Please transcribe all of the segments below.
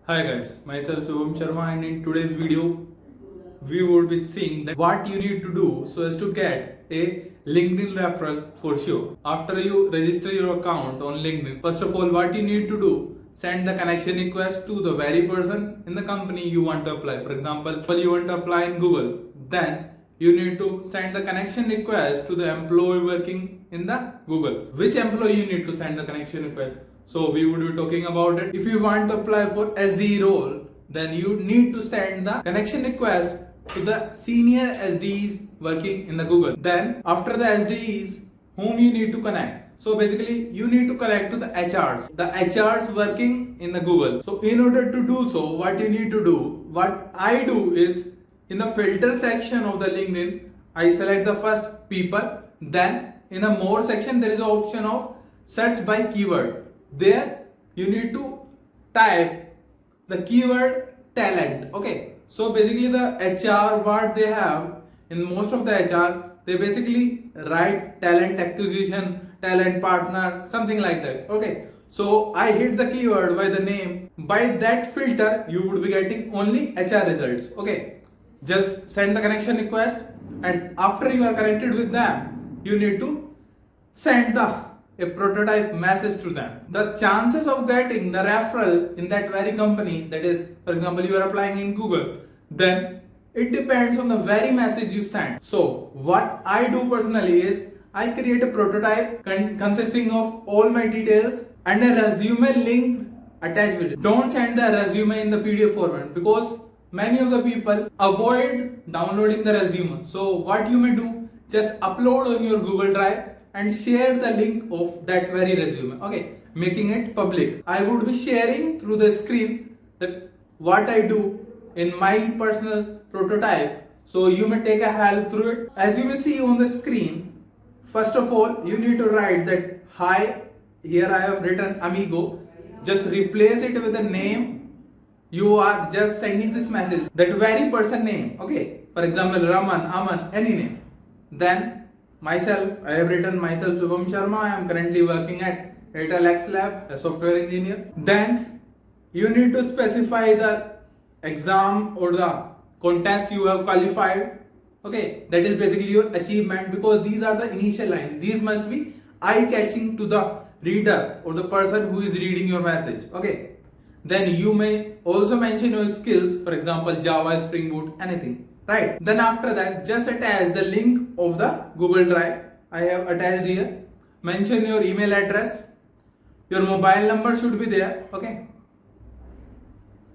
Hi guys, myself Shubham Sharma, and in today's video we would be seeing that what you need to do so as to get a LinkedIn referral for sure. After you register your account on LinkedIn, first of all what you need to do, send the connection request to the very person in the company you want to apply. For example, you want to apply in Google, then you need to send the connection request to the employee working in the Google. Which employee you need to send the connection request? So we would be talking about it. If you want to apply for SDE role, then you need to send the connection request to the senior SDEs working in the Google. Then after the SDEs, whom you need to connect? So basically you need to connect to the HRs working in the Google. So in order to do so, what you need to do, what I do is, in the filter section of the LinkedIn, I select the first people. Then in the more section, there is an option of search by keyword. There you need to type the keyword talent. Okay. So basically the HR, what they have in most of the HR, they basically write talent acquisition, talent partner, something like that. Okay. So I hit the keyword by the name. By that filter, you would be getting only HR results. Okay. Just send the connection request, and after you are connected with them, you need to send a prototype message to them. The chances of getting the referral in that very company, that is, for example, you are applying in Google, then it depends on the very message you send. So what I do personally is, I create a prototype consisting of all my details and a resume link attached with it. Don't send the resume in the PDF format, because many of the people avoid downloading the resume. So what you may do, just upload on your Google Drive and share the link of that very resume. Okay, making it public. I would be sharing through the screen that what I do in my personal prototype. So you may take a help through it. As you will see on the screen, first of all, you need to write that hi. Here I have written amigo. Just replace it with a name. You are just sending this message, that very person name. Okay, for example, Raman, Aman, any name. Then myself, I have written myself Shubham Sharma. I am currently working at Airtel X Lab, a software engineer. Then you need to specify the exam or the contest you have qualified. Okay, that is basically your achievement, because these are the initial lines. These must be eye-catching to the reader or the person who is reading your message. Okay. Then you may also mention your skills, for example, Java, Spring Boot, anything, right? Then after that, just attach the link of the Google Drive. I have attached here. Mention your email address. Your mobile number should be there, okay?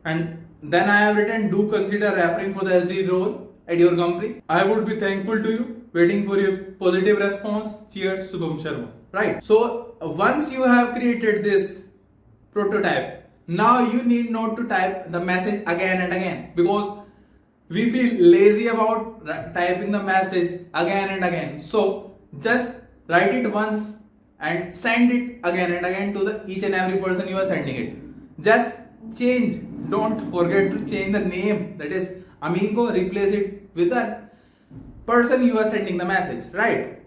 And then I have written, do consider referring for the SD role at your company. I would be thankful to you, waiting for your positive response. Cheers, Shubham Sharma, right? So once you have created this prototype, now you need not to type the message again and again, because we feel lazy about typing the message again and again. So just write it once and send it again and again to each and every person you are sending it. Just change, don't forget to change the name, that is amigo, replace it with the person you are sending the message, right?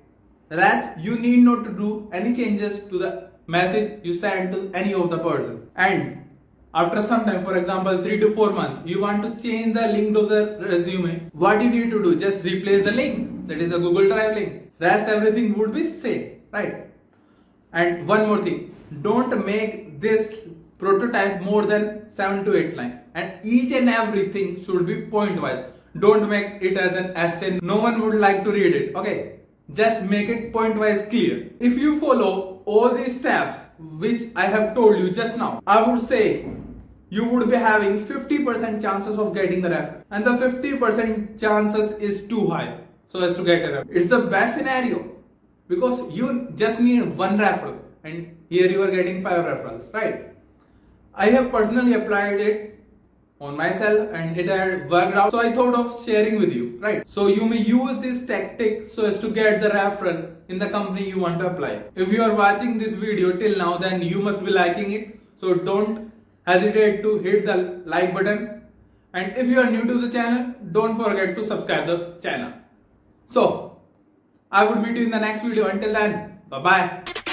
Rest, you need not to do any changes to the message you send to any of the person. And after some time, for example 3 to 4 months, you want to change the link of the resume. What you need to do, just replace the link, that is the Google Drive link. Rest everything would be same, right? And one more thing, don't make this prototype more than 7 to 8 lines, and each and everything should be point wise. Don't make it as an essay, no one would like to read it. Okay, just make it point wise clear. If you follow all these steps which I have told you just now, I would say you would be having 50% chances of getting the referral, and the 50% chances is too high so as to get a referral. It's the best scenario, because you just need one referral, and here you are getting 5 referrals, right? I have personally applied it on myself and it had worked out, so I thought of sharing with you, right? So you may use this tactic so as to get the referral in the company you want to apply. If you are watching this video till now, then you must be liking it, so don't hesitate to hit the like button, and if you are new to the channel, don't forget to subscribe the channel. So I would meet you in the next video. Until then, bye bye.